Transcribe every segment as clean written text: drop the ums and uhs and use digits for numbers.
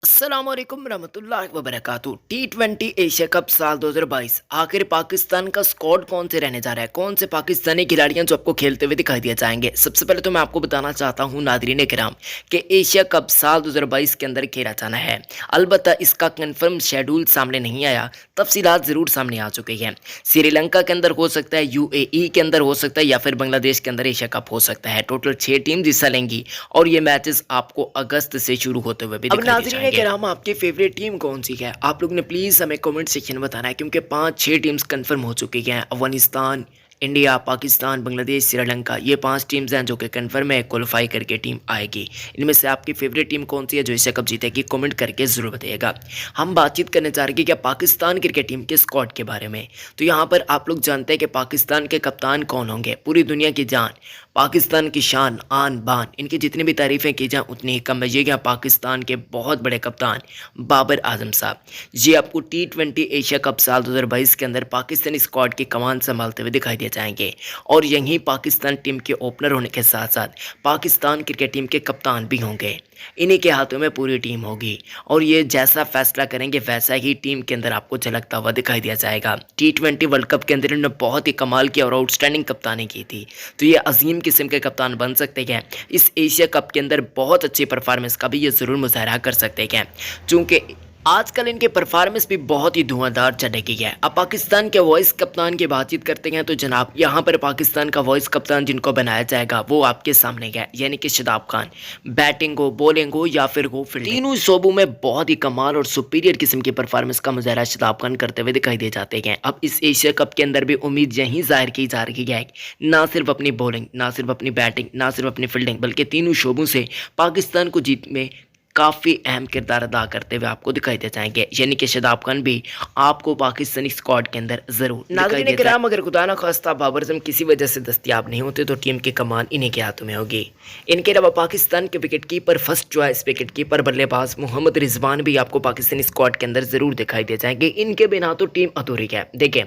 अस्सलाम वालेकुम रहमतुल्लाहि व बरकातुहू। T20 एशिया कप साल 2022 आखिर पाकिस्तान का स्क्वाड कौन से रहने जा रहा है, कौन से पाकिस्तानी खिलाड़ियां जो आपको खेलते हुए दिखाई दिए जाएंगे। सबसे पहले तो मैं आपको बताना चाहता हूं नादरीन किराम कि एशिया कप साल 2022 के अंदर खेला जाना है। अलबत्ता इसका कंफर्म शेड्यूल सामने नहीं आया, तफसीलात ज़रूर सामने आ चुकी हैं। श्रीलंका के अंदर हो सकता है, UAE के अंदर हो सकता है, या फिर बांग्लादेश के अंदर एशिया कप हो सकता है। टोटल 6 टीम हिस्सा लेंगी और ये मैचेस आपको अगस्त से शुरू होते हुए भी दिखाई दिए जाएंगे। नाम आपकी फेवरेट टीम कौन सी है, आप लोग ने प्लीज़ हमें कमेंट सेक्शन में बताना है, क्योंकि 5-6 टीम्स कंफर्म हो चुकी हैं। अफगानिस्तान, इंडिया, पाकिस्तान, बांग्लादेश, श्रीलंका, ये 5 टीम्स हैं जो कि कंफर्म है, क्वालिफाई करके टीम आएगी। इनमें से आपकी फेवरेट टीम कौन सी है जो एशिया कप जीतेगी, कमेंट करके ज़रूर बताइएगा। हम बातचीत करने जा रहे हैं क्या पाकिस्तान क्रिकेट टीम के स्क्वाड के बारे में। तो यहाँ पर आप लोग जानते हैं कि पाकिस्तान के कप्तान कौन होंगे। पूरी दुनिया की जान, पाकिस्तान की शान, आन बान, इनकी जितनी भी तारीफ़ें की जाएँ उतनी ही कम है। ये क्या पाकिस्तान के बहुत बड़े कप्तान बाबर आजम साहब, ये आपको T20 एशिया कप साल 2022 के अंदर पाकिस्तानी स्क्वाड की कमान संभालते हुए दिखाई दिए जाएंगे। और यहीं पाकिस्तान टीम के ओपनर होने के साथ साथ पाकिस्तान क्रिकेट टीम के कप्तान भी होंगे। इन्हीं के हाथों में पूरी टीम होगी और ये जैसा फैसला करेंगे वैसा ही टीम के अंदर आपको झलकता हुआ दिखाई दिया जाएगा। T20 वर्ल्ड कप के अंदर इन्होंने बहुत ही कमाल की और आउटस्टैंडिंग कप्तानी की थी, तो ये अजीम किस्म के कप्तान बन सकते हैं। इस एशिया कप के अंदर बहुत अच्छी परफॉर्मेंस का भी ये ज़रूर मुजाहरा कर सकते हैं, चूँकि आजकल इनके परफॉर्मेंस भी बहुत ही धुआंधार चढ़ी है। अब पाकिस्तान के वाइस कप्तान की बातचीत करते हैं तो जनाब यहाँ पर पाकिस्तान का वाइस कप्तान जिनको बनाया जाएगा वो आपके सामने है, यानी कि शादाब खान। बैटिंग हो, बॉलिंग हो या फिर हो फील्डिंग, तीनों शोबों में बहुत ही कमाल और सुपीरियर किस्म की परफॉर्मेंस का मुजाहरा शादाब खान करते हुए दिखाई दे जाते हैं। अब इस एशिया कप के अंदर भी उम्मीद यही जाहिर की जा रही है, ना सिर्फ अपनी बॉलिंग, ना सिर्फ अपनी बैटिंग, ना सिर्फ अपनी फील्डिंग, बल्कि तीनों शोबों से पाकिस्तान को जीत में काफ़ी अहम किरदार अदा करते हुए आपको दिखाई दे जाएंगे। यानी कि शादाब खान भी आपको पाकिस्तानी स्क्वाड के अंदर ज़रूर नाज़रीन किराम, अगर खुदा न खास्ता बाबर आज़म किसी वजह से दस्तयाब नहीं होते तो टीम की कमान इन्हीं के हाथों में होगी। इनके अलावा पाकिस्तान के wicket keeper, first choice wicket keeper बल्लेबाज मोहम्मद रिजवान भी आपको पाकिस्तानी स्क्वाड के अंदर ज़रूर दिखाई दे जाएंगे। इनके बिना तो टीम अधूरी है। देखें,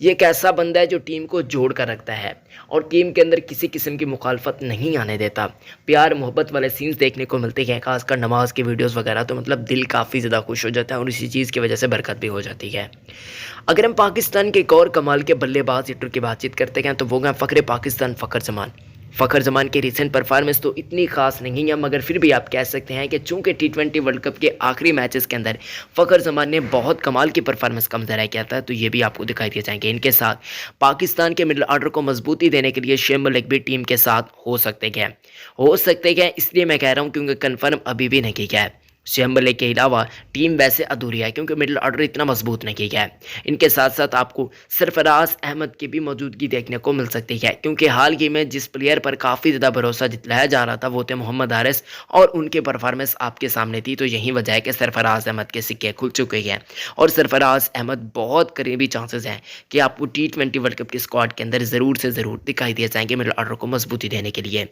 ये एक ऐसा बंदा है जो टीम को जोड़ कर रखता है और टीम के अंदर किसी किस्म की मुखालफत नहीं आने देता। प्यार मोहब्बत वाले सीन्स देखने को मिलते हैं, खासकर नमाज की वीडियोस वगैरह, तो मतलब दिल काफ़ी ज़्यादा खुश हो जाता है और इसी चीज़ की वजह से बरकत भी हो जाती है। अगर हम पाकिस्तान के एक और कमाल के बल्लेबाज हिटर की बातचीत करते हैं तो वो हैं फ़ख्र पाकिस्तान फ़ख्र जमान। फ़ख्र जमान की रिसेंट परफॉर्मेंस तो इतनी खास नहीं है, मगर फिर भी आप कह सकते हैं कि चूंकि T20 वर्ल्ड कप के आखिरी मैचेस के अंदर फ़ख्र जमान ने बहुत कमाल की परफॉर्मेंस का मुजाहरा किया था, तो ये भी आपको दिखाई दिए जाएंगे। इनके साथ पाकिस्तान के मिडल ऑर्डर को मजबूती देने के लिए शुएब मलिक भी टीम के साथ हो सकते हैं, इसलिए मैं कह रहा हूँ क्योंकि कन्फर्म अभी भी नहीं किया है। शुएब मलिक के अलावा टीम वैसे अधूरी है क्योंकि मिडिल ऑर्डर इतना मजबूत नहीं किया है। इनके साथ साथ आपको सरफराज अहमद की भी मौजूदगी देखने को मिल सकती है, क्योंकि हाल ही में जिस प्लेयर पर काफ़ी ज़्यादा भरोसा जताया जा रहा था वो थे मोहम्मद हारिस, और उनकी परफॉर्मेंस आपके सामने थी। तो यही वजह है कि सरफराज अहमद के सिक्के खुल चुके हैं और सरफराज अहमद बहुत करीबी चांसेस हैं कि आपको T20 वर्ल्ड कप के स्क्वाड के अंदर ज़रूर से ज़रूर दिखाई दिए जाएंगे मिडिल ऑर्डर को मजबूती देने के लिए।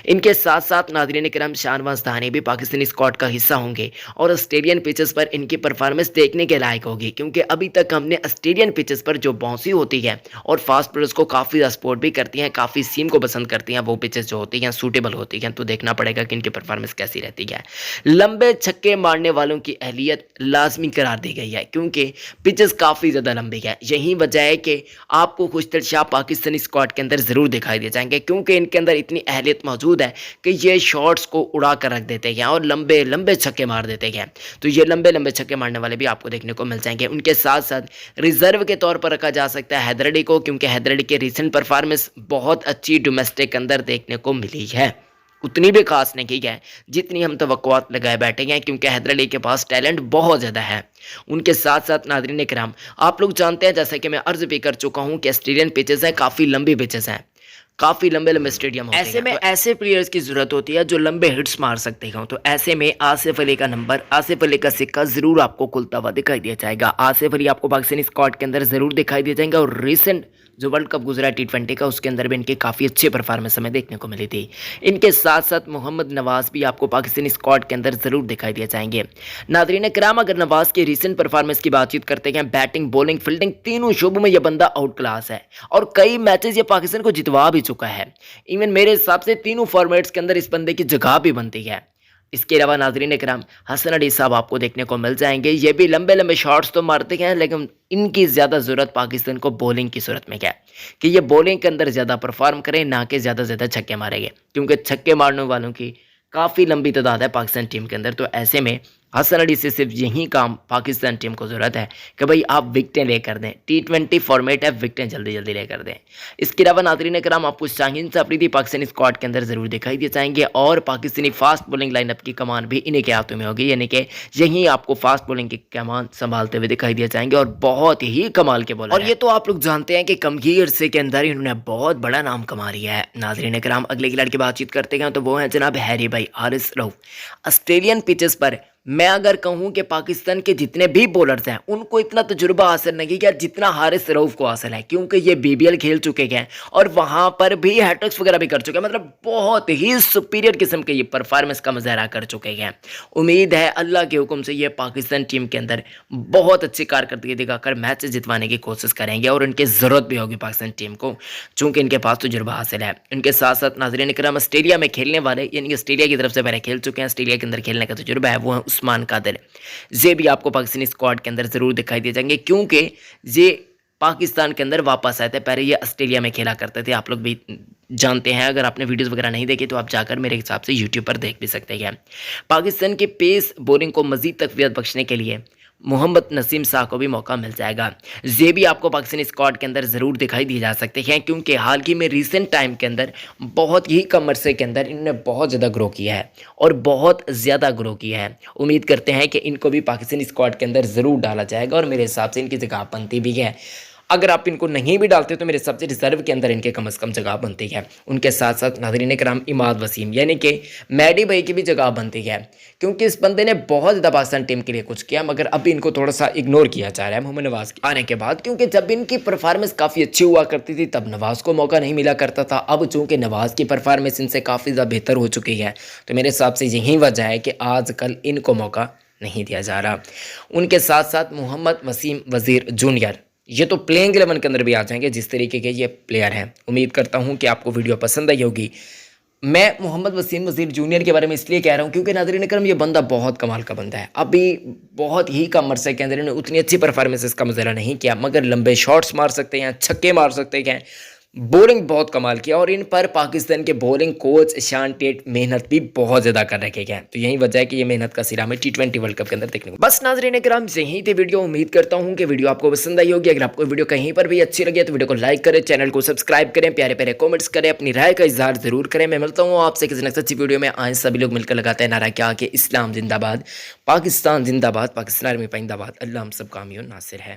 इनके साथ साथ नाज़रीन किराम शाहनवाज धानी भी पाकिस्तानी स्क्वाड का हिस्सा होंगे और ऑस्ट्रेलियन पिचेस पर इनकी परफॉर्मेंस देखने के लायक होगी, क्योंकि अभी तक हमने ऑस्ट्रेलियन पिचेस पर जो बाउंसी होती है और फास्ट बॉलर्स को काफ़ी ज़्यादा सपोर्ट भी करती हैं, काफ़ी सीम को पसंद करती हैं, वो पिचेस जो होती हैं सूटेबल होती हैं। तो देखना पड़ेगा कि इनकी परफॉर्मेंस कैसी रहती है। लंबे छक्के मारने वालों की अहलियत लाजमी करार दी गई है, क्योंकि पिचेस काफ़ी ज़्यादा लंबी है। यही वजह है कि आपको खुशदिल शाह पाकिस्तानी स्क्वाड के अंदर ज़रूर दिखाई दे जाएंगे, क्योंकि इनके अंदर इतनी अहलियत मौजूद है कि ये शॉट्स को उड़ा कर रख देते हैं और लंबे लंबे छक्के मार देते हैं। तो ये लंबे लंबे छक्के मारने वाले भी आपको देखने को मिल जाएंगे। उनके साथ साथ रिजर्व के तौर पर रखा जा सकता है हैदर अली को, क्योंकि हैदर अली की रिसेंट परफॉर्मेंस बहुत अच्छी डोमेस्टिक के अंदर देखने को मिली है, उतनी भी खास नहीं है जितनी हम तवक्कुआत लगाए बैठे हैं, क्योंकि हैदर अली के पास टैलेंट बहुत ज़्यादा है। उनके साथ साथ नाज़रीन किराम, आप लोग जानते हैं जैसा कि मैं अर्ज भी कर चुका हूँ कि ऑस्ट्रेलियन पिचेस हैं, काफ़ी लंबी पिचेस हैं, काफ़ी लंबे लंबे स्टेडियम होते हैं। ऐसे में ऐसे प्लेयर्स की ज़रूरत होती है जो लंबे हिट्स मार सकते हैं। तो ऐसे में आसिफ अली का नंबर, आसिफ अली का सिक्का ज़रूर आपको खुलता हुआ दिखाई दिया जाएगा। आसिफ अली आपको पाकिस्तानी स्क्वाड के अंदर ज़रूर दिखाई दिए जाएंगे और रिसेंट जो वर्ल्ड कप गुजरा T20 का उसके अंदर भी इनकी काफ़ी अच्छी परफॉर्मेंस हमें देखने को मिली थी। इनके साथ साथ मोहम्मद नवाज़ भी आपको पाकिस्तानी स्क्वाड के अंदर ज़रूर दिखाई दिए जाएंगे। नाज़रीन किराम, अगर नवाज़ की रिसेंट परफॉर्मेंस की बातचीत करते हैं, बैटिंग बॉलिंग फील्डिंग तीनों शोबों में यह बंदा आउट क्लास है और कई मैचेस ये पाकिस्तान को जितवा भी चुका है। इवन मेरे हिसाब से तीनों फॉर्मेट्स के अंदर इस बंदे की जगह भी बनती है। اس کے علاوہ ناظرین کرام حسن علی صاحب آپ کو دیکھنے کو مل جائیں گے، یہ بھی لمبے لمبے شاٹس تو مارتے ہیں لیکن ان کی زیادہ ضرورت پاکستان کو بولنگ کی صورت میں کیا ہے کہ یہ بولنگ کے اندر زیادہ پرفارم کریں، نہ کہ زیادہ زیادہ چھکے مارے گے، کیونکہ چھکے مارنے والوں کی کافی لمبی تعداد ہے پاکستان ٹیم کے اندر۔ تو ایسے میں حسن علی سے صرف یہی کام پاکستان ٹیم کو ضرورت ہے کہ بھائی آپ وکٹیں لے کر دیں، T20 فارمیٹ ہے، وکٹیں جلدی جلدی لے کر دیں۔ اس کے علاوہ ناظرین کرام آپ کو شاہین افریدی پاکستانی اسکواڈ کے اندر ضرور دکھائی دیے جائیں گے، اور Pakistani fast bowling line up کی کمان بھی انہیں کے ہاتھوں میں ہوگی، یعنی کہ یہی آپ کو فاسٹ بولنگ کی کمان سنبھالتے ہوئے دکھائی دیے جائیں گے، اور بہت ہی کمال کے بولر ہیں۔ اور یہ تو آپ لوگ جانتے ہیں کہ کم ہی عرصے کے اندر انہوں نے بہت بڑا نام کما لیا ہے۔ ناظرین کرام اگلے کھلاڑی کی بات چیت کرتے ہیں تو وہ ہیں جناب ہیری بھائی حارث رؤف۔ آسٹریلین پچز پر میں اگر کہوں کہ پاکستان کے جتنے بھی بولرز ہیں ان کو اتنا تجربہ حاصل نہیں کیا جتنا حارث رؤف کو حاصل ہے، کیونکہ یہ BBL کھیل چکے ہیں اور وہاں پر بھی ہیٹرکس وغیرہ بھی کر چکے ہیں، مطلب بہت ہی سپیریئر قسم کے یہ پرفارمنس کا مظاہرہ کر چکے ہیں۔ امید ہے اللہ کے حکم سے یہ پاکستان ٹیم کے اندر بہت اچھی کارکردگی دکھا کر میچ جتوانے کی کوشش کریں گے، اور ان کی ضرورت بھی ہوگی پاکستان ٹیم کو، چونکہ ان کے پاس تجربہ حاصل ہے۔ ان کے ساتھ ساتھ ناظرین کرام آسٹریلیا میں کھیلنے والے، یعنی آسٹریلیا کی طرف سے پہلے کھیل چکے ہیں، آسٹریلیا کے اندر کھیلنے کا تجربہ ہے، وہ عثمان قادر، یہ بھی آپ کو پاکستانی اسکواڈ کے اندر ضرور دکھائی دے جائیں گے، کیونکہ یہ پاکستان کے اندر واپس آئے تھے، پہلے یہ آسٹریلیا میں کھیلا کرتے تھے، آپ لوگ بھی جانتے ہیں، اگر آپ نے ویڈیوز وغیرہ نہیں دیکھی تو آپ جا کر میرے حساب سے یوٹیوب پر دیکھ بھی سکتے ہیں۔ پاکستان کے پیس بولنگ کو مزید تقویت بخشنے کے لیے محمد نسیم شاہ کو بھی موقع مل جائے گا، یہ بھی آپ کو پاکستانی اسکواڈ کے اندر ضرور دکھائی دی جا سکتے ہیں، کیونکہ حال ہی میں ریسنٹ ٹائم کے اندر بہت ہی کم عرصے کے اندر انہوں نے بہت زیادہ گرو کیا ہے، اور بہت زیادہ گرو کیا ہے۔ امید کرتے ہیں کہ ان کو بھی پاکستانی اسکواڈ کے اندر ضرور ڈالا جائے گا، اور میرے حساب سے ان کی جگہ بنتی بھی ہے۔ اگر آپ ان کو نہیں بھی ڈالتے تو میرے سب سے ریزرو کے اندر ان کے کم از کم جگہ بنتی ہے۔ ان کے ساتھ ساتھ ناظرین کرام اماد وسیم یعنی کہ میڈی بھائی کی بھی جگہ بنتی ہے، کیونکہ اس بندے نے بہت زیادہ پاکستان ٹیم کے لیے کچھ کیا، مگر اب ان کو تھوڑا سا اگنور کیا جا رہا ہے محمد نواز کے آنے کے بعد، کیونکہ جب ان کی پرفارمنس کافی اچھی ہوا کرتی تھی تب نواز کو موقع نہیں ملا کرتا تھا۔ اب چونکہ نواز کی پرفارمنس ان سے کافی زیادہ بہتر ہو چکی ہے، تو میرے حساب سے یہی وجہ ہے کہ آج کل ان کو موقع نہیں دیا جا رہا۔ ان کے ساتھ ساتھ محمد وسیم وزیر جونیئر، یہ تو پلینگ 11 کے اندر بھی آ جائیں گے، جس طریقے کے یہ پلیئر ہیں۔ امید کرتا ہوں کہ آپ کو ویڈیو پسند آئی ہوگی۔ میں محمد وسیم وزیر جونیئر کے بارے میں اس لیے کہہ رہا ہوں کیونکہ ناظرین کرام یہ بندہ بہت کمال کا بندہ ہے، ابھی بہت ہی کم عرصے کے اندر انہوں نے اتنی اچھی پرفارمنس کا مظاہرہ نہیں کیا، مگر لمبے شاٹس مار سکتے ہیں، چھکے مار سکتے ہیں، بولنگ بہت کمال کیا، اور ان پر پاکستان کے بولنگ کوچ شان ٹیٹ محنت بھی بہت زیادہ کر رکھے گئے ہیں، تو یہی وجہ ہے کہ یہ محنت کا سرا ہمیں T20 ورلڈ کپ کے اندر دیکھنے کو۔ بس ناظرین کرام یہی تھی ویڈیو، امید کرتا ہوں کہ ویڈیو آپ کو پسند آئی ہوگی۔ اگر آپ کو ویڈیو کہیں پر بھی اچھی لگے تو ویڈیو کو لائک کریں، چینل کو سبسکرائب کریں، پیارے پیارے کامنٹس کریں، اپنی رائے کا اظہار ضرور کریں۔ میں ملتا ہوں آپ سے کسی نیکسٹ اچھی ویڈیو میں، آئیں سبھی لوگ مل کر لگاتے ہیں نعرہ کیا کہ اسلام زندہ باد، پاکستان زندہ باد، پاکستان آرمی پائندہ باد، اللہ ہم سب کا حامی و ناصر ہے۔